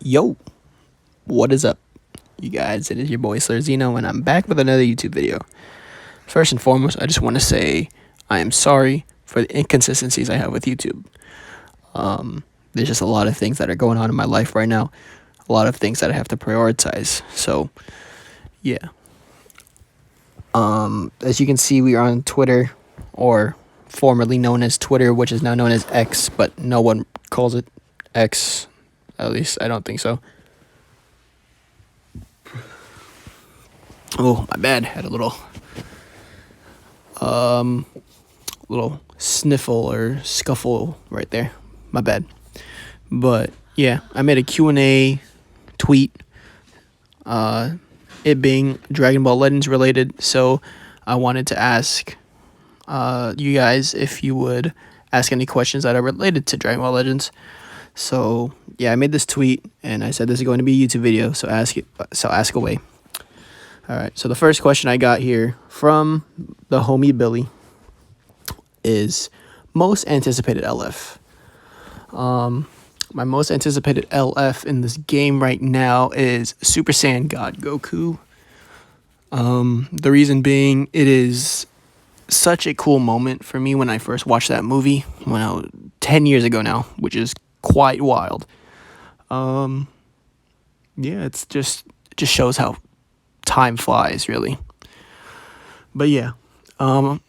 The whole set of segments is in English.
Yo, what is up, you guys? It is your boy Slarzino, and I'm back with another YouTube video. First and foremost, I just want to say I am sorry for the inconsistencies I have with YouTube. There's just a lot of things that are going on in my life right now, a lot of things that I have to prioritize. So, yeah. As you can see, we are on Twitter, or formerly known as Twitter, which is now known as X, but no one calls it X. At least I don't think so. Oh, my bad. Had a little sniffle or scuffle right there. My bad. But yeah, I made a Q&A tweet, it being Dragon Ball Legends related. So I wanted to ask you guys if you would ask any questions that are related to Dragon Ball Legends. So yeah, I made this tweet and I said this is going to be a YouTube video. So ask away. All right, so the first question I got here from the homie Billy is most anticipated LF. My most anticipated LF in this game right now is Super Saiyan God Goku. The reason being, it is such a cool moment for me when I first watched that movie, when I was 10 years ago now, which is quite wild. Yeah, it just shows how time flies, really. But yeah, the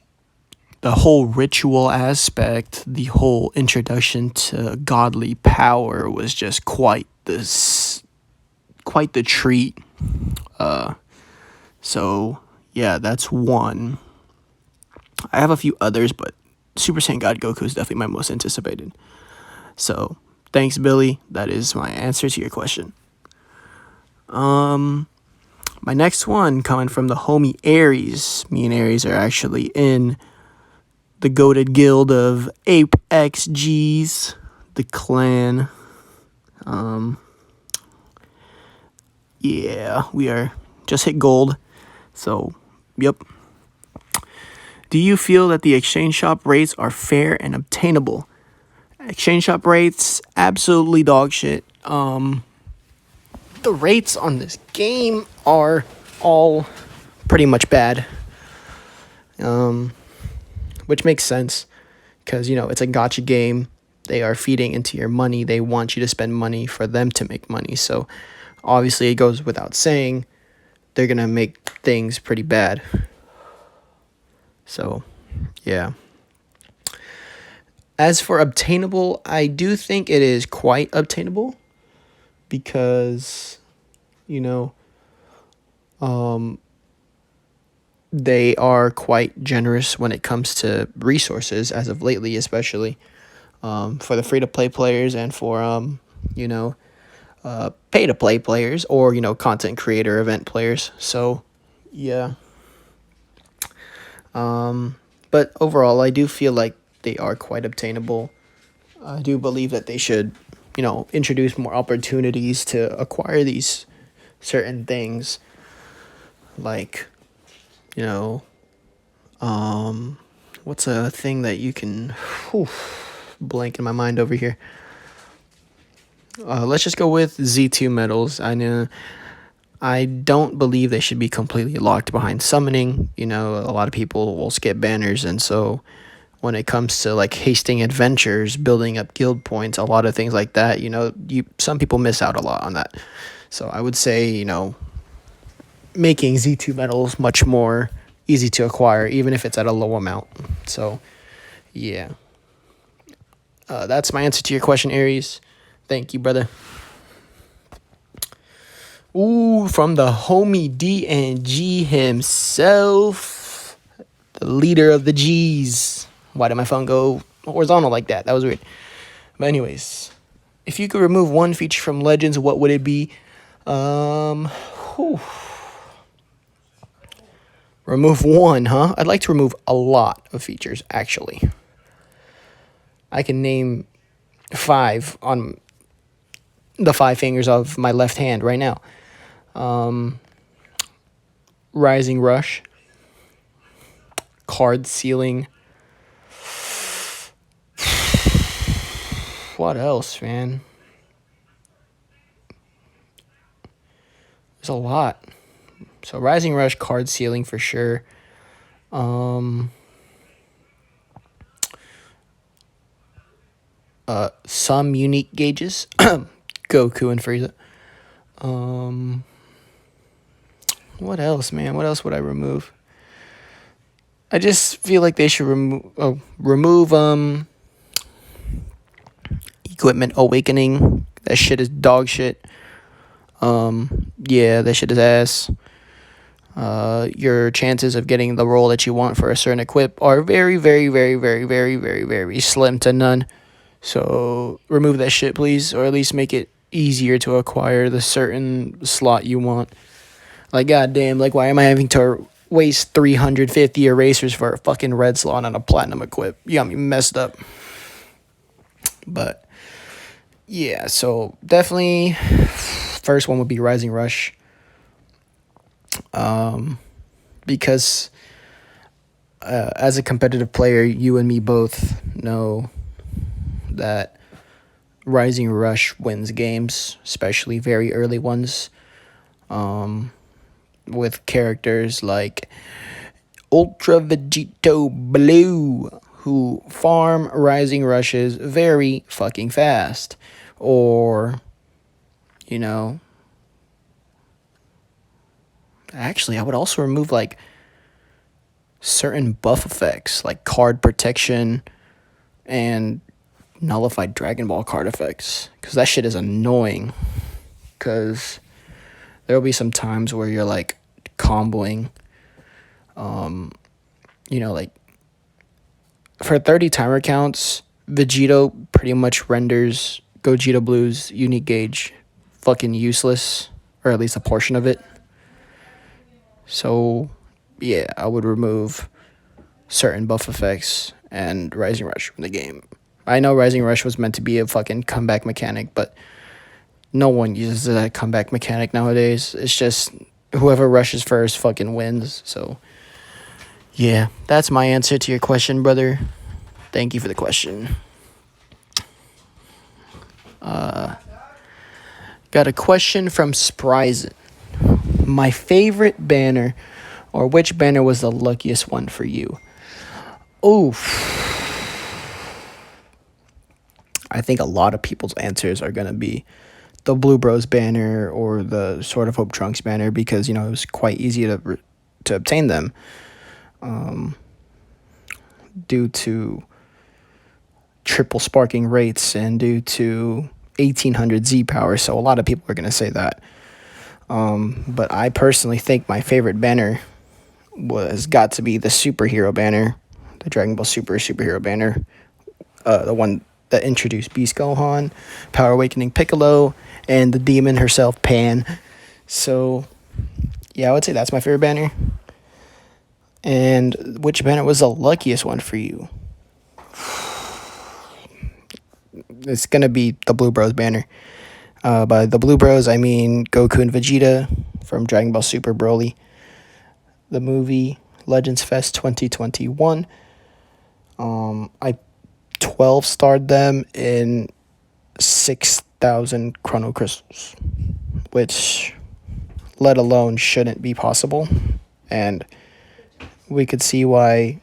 whole ritual aspect, the whole introduction to godly power was just quite the treat. So yeah, that's one. I have a few others, but Super Saiyan God Goku is definitely my most anticipated. So thanks, Billy. That is my answer to your question. My next one coming from the homie Aries. Me and Aries are actually in the goated guild of Apex G's, the clan. Yeah, we are just hit gold. So, yep. Do you feel that the exchange shop rates are fair and obtainable? Exchange shop rates, absolutely dog shit. The rates on this game are all pretty much bad. Which makes sense because, it's a gacha game. They are feeding into your money. They want you to spend money for them to make money. So obviously it goes without saying they're going to make things pretty bad. So, yeah. As for obtainable, I do think it is quite obtainable because, they are quite generous when it comes to resources as of lately, especially for the free-to-play players and for, pay-to-play players or, content creator event players. So, yeah. But overall, I do feel like they are quite obtainable. I do believe that they should, introduce more opportunities to acquire these certain things. Like, what's a thing that you can, blank in my mind over here. Let's just go with Z2 medals. I don't believe they should be completely locked behind summoning. A lot of people will skip banners, and so when it comes to like hasting adventures, building up guild points, a lot of things like that, some people miss out a lot on that. So I would say, making Z2 medals much more easy to acquire, even if it's at a low amount. So, yeah. That's my answer to your question, Aries. Thank you, brother. Ooh, from the homie DNG himself, the leader of the G's. Why did my phone go horizontal like that? That was weird. But anyways, if you could remove one feature from Legends, what would it be? Remove one, huh? I'd like to remove a lot of features, actually. I can name 5 on the 5 fingers of my left hand right now. Rising Rush, card sealing. What else, man? There's a lot. So Rising Rush card ceiling for sure. Um, some unique gauges, Goku and Frieza. What else, man? What else would I remove? I just feel like they should remove Equipment Awakening. That shit is dog shit. Yeah, that shit is ass. Your chances of getting the role that you want for a certain equip are very, very, very, very, very, very, very slim to none. So remove that shit, please, or at least make it easier to acquire the certain slot you want. Like, goddamn, like, why am I having to waste 350 erasers for a fucking red slot on a platinum equip? You got me messed up. But yeah, so definitely first one would be Rising Rush. Because as a competitive player, you and me both know that Rising Rush wins games, especially very early ones, with characters like Ultra Vegito Blue, who farm Rising Rushes very fucking fast. Or, you know, actually, I would also remove, like, certain buff effects, like card protection and nullified Dragon Ball card effects, because that shit is annoying. Because there will be some times where you're, like, comboing, like, for 30 timer counts, Vegito pretty much renders Gogeta Blue's unique gauge fucking useless, or at least a portion of it. So, yeah, I would remove certain buff effects and Rising Rush from the game. I know Rising Rush was meant to be a fucking comeback mechanic, but no one uses that comeback mechanic nowadays. It's just whoever rushes first fucking wins. So, yeah, that's my answer to your question, brother. Thank you for the question. Got a question from Spryzen. My favorite banner, or which banner was the luckiest one for you? Oof. I think a lot of people's answers are going to be the Blue Bros banner or the Sword of Hope Trunks banner, because, it was quite easy to obtain them, due to triple sparking rates and due to 1800 Z power. So a lot of people are going to say that. But I personally think my favorite banner was got to be the superhero banner, the Dragon Ball superhero banner, the one that introduced Beast Gohan, Power Awakening Piccolo, and the demon herself, Pan. So, yeah, I would say that's my favorite banner. And which banner was the luckiest one for you? It's going to be the Blue Bros banner. By the Blue Bros, I mean Goku and Vegeta from Dragon Ball Super Broly, the movie Legends Fest 2021. I 12-starred them in 6,000 Chrono Crystals, which, let alone, shouldn't be possible. And we could see why,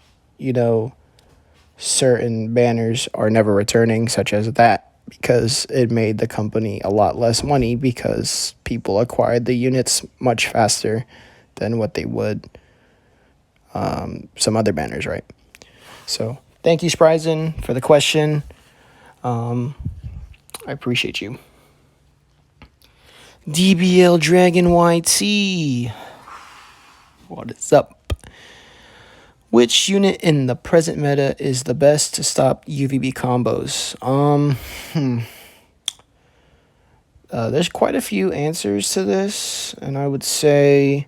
certain banners are never returning, such as that, because it made the company a lot less money because people acquired the units much faster than what they would some other banners, right? So thank you, Spryzen, for the question. I appreciate you. DBL Dragon YT, what is up? Which unit in the present meta is the best to stop UVB combos? There's quite a few answers to this, and I would say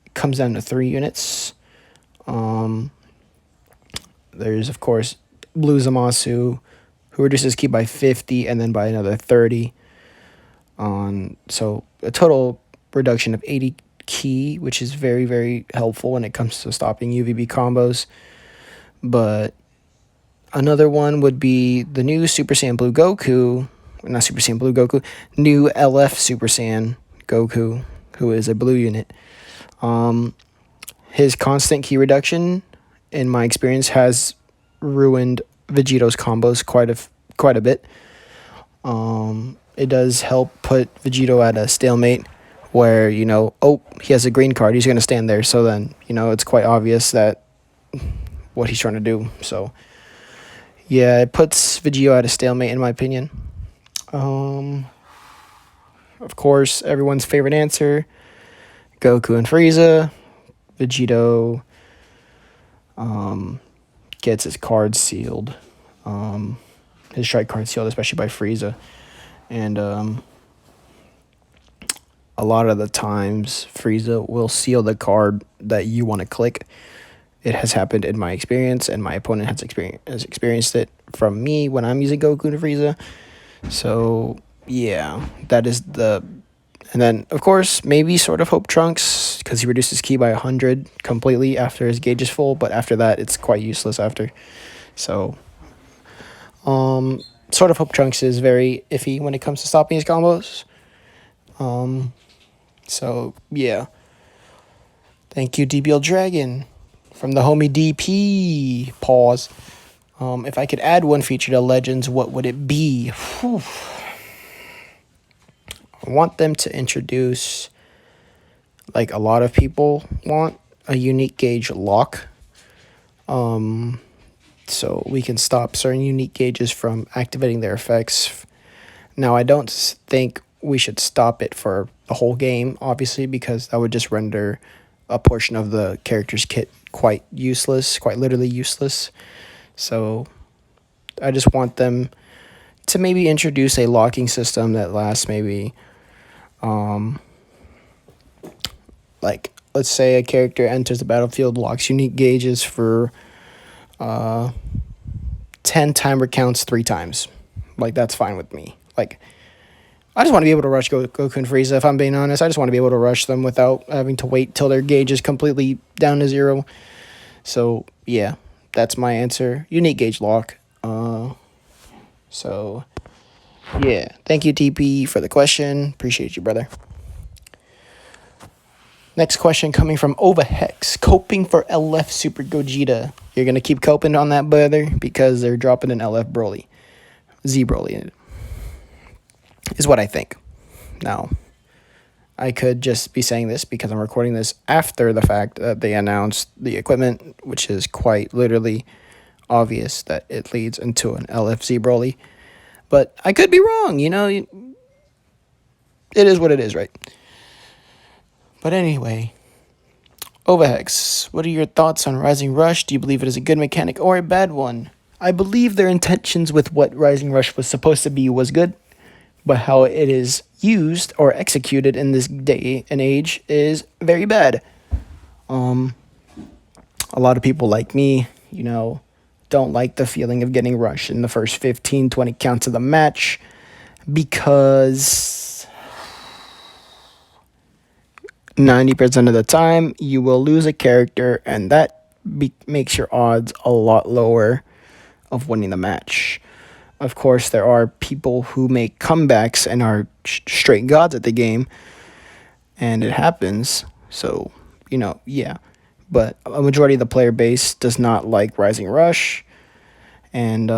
it comes down to 3 units. There's, of course, Blue Zamasu, who reduces ki by 50 and then by another 30. So a total reduction of 80 ki, which is very, very helpful when it comes to stopping UVB combos. But another one would be the new Super Saiyan Blue Goku, not Super Saiyan Blue Goku, new LF Super Saiyan Goku, who is a blue unit. His constant ki reduction, in my experience, has ruined Vegito's combos quite a bit. It does help put Vegito at a stalemate where, oh, he has a green card, he's going to stand there. So then, it's quite obvious that what he's trying to do. So, yeah, it puts Vegito at a stalemate, in my opinion. Of course, everyone's favorite answer, Goku and Frieza. Vegito gets his card sealed. His strike card sealed, especially by Frieza. And a lot of the times, Frieza will seal the card that you want to click. It has happened in my experience, and my opponent has experienced it from me when I'm using Goku to Frieza. So, yeah, that is the... And then, of course, maybe sort of Hope Trunks, because he reduces ki by 100 completely after his gauge is full, but after that, it's quite useless after. So, sort of Hope Trunks is very iffy when it comes to stopping his combos. So, yeah. Thank you, DBL Dragon. From the homie DP. Pause. If I could add one feature to Legends, what would it be? Whew. I want them to introduce, like a lot of people want, a unique gauge lock. So we can stop certain unique gauges from activating their effects. Now, I don't think we should stop it for the whole game, obviously, because that would just render a portion of the character's kit quite useless, quite literally useless. So I just want them to maybe introduce a locking system that lasts maybe, like, let's say a character enters the battlefield, locks unique gauges for 10 timer counts 3 times. Like, that's fine with me. Like, I just want to be able to rush Goku and Frieza, if I'm being honest. I just want to be able to rush them without having to wait till their gauge is completely down to 0. So, yeah, that's my answer. Unique gauge lock. So, yeah. Thank you, TP, for the question. Appreciate you, brother. Next question coming from Overhex. Coping for LF Super Gogeta. You're going to keep coping on that, brother, because they're dropping an LF Broly. Z Broly is what I think. Now, I could just be saying this because I'm recording this after the fact that they announced the equipment, which is quite literally obvious that it leads into an LFZ Broly. But I could be wrong, it is what it is, right? But anyway, Overhex, what are your thoughts on Rising Rush? Do you believe it is a good mechanic or a bad one? I believe their intentions with what Rising Rush was supposed to be was good, but how it is used or executed in this day and age is very bad. A lot of people like me, don't like the feeling of getting rushed in the first 15, 20 counts of the match because 90% of the time you will lose a character, and that makes your odds a lot lower of winning the match. Of course, there are people who make comebacks and are straight gods at the game, and it happens. So, yeah. But a majority of the player base does not like Rising Rush, and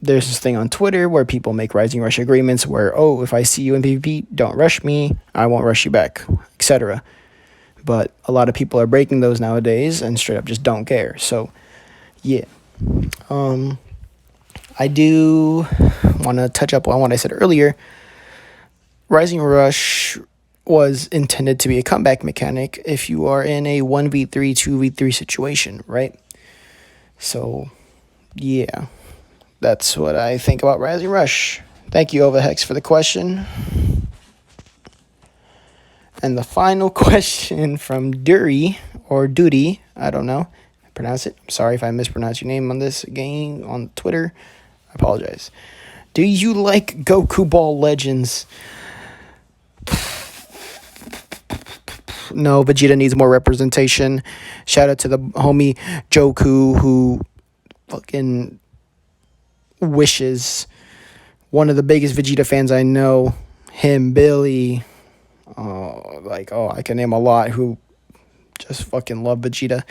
there's this thing on Twitter where people make Rising Rush agreements where, oh, if I see you in PvP, don't rush me, I won't rush you back, etc. But a lot of people are breaking those nowadays and straight up just don't care. So, yeah. I do want to touch up on what I said earlier. Rising Rush was intended to be a comeback mechanic if you are in a 1v3, 2v3 situation, right? So, yeah. That's what I think about Rising Rush. Thank you, Overhex, for the question. And the final question from Dury, or Duty, I don't know how to pronounce it. I'm sorry if I mispronounce your name on this game on Twitter. I apologize. Do you like Goku Ball Legends? No, Vegeta needs more representation. Shout out to the homie Joku, who fucking wishes, one of the biggest Vegeta fans I know, him, Billy, Like, oh, I can name a lot who just fucking love Vegeta,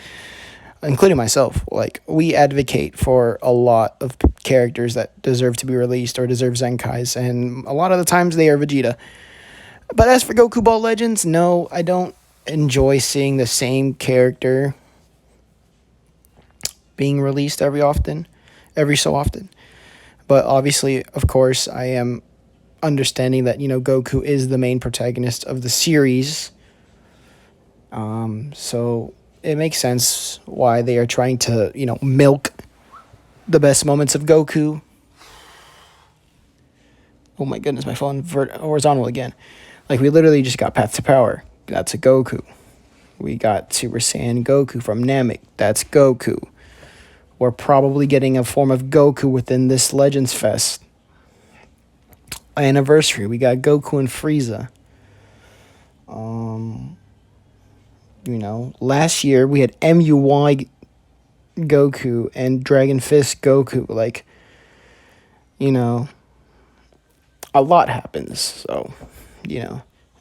including myself. Like, we advocate for a lot of characters that deserve to be released or deserve Zenkais, and a lot of the times they are Vegeta. But as for Goku Ball Legends, no, I don't enjoy seeing the same character being released every so often. But obviously, of course, I am understanding that, Goku is the main protagonist of the series. So it makes sense why they are trying to, milk the best moments of Goku. Oh my goodness, my phone horizontal again. Like, we literally just got Path to Power. That's a Goku. We got Super Saiyan Goku from Namek. That's Goku. We're probably getting a form of Goku within this Legends Fest anniversary. We got Goku and Frieza. Last year we had MUY Goku and Dragon Fist Goku. Like, a lot happens. So,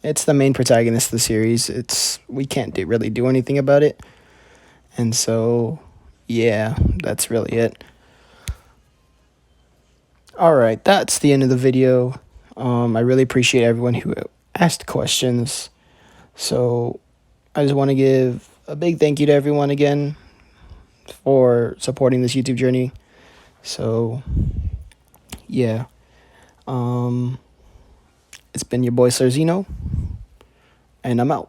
it's the main protagonist of the series. We can't really do anything about it. And so, yeah, that's really it. All right, that's the end of the video. I really appreciate everyone who asked questions. So I just want to give a big thank you to everyone again for supporting this YouTube journey. So, yeah. It's been your boy Sarzino, and I'm out.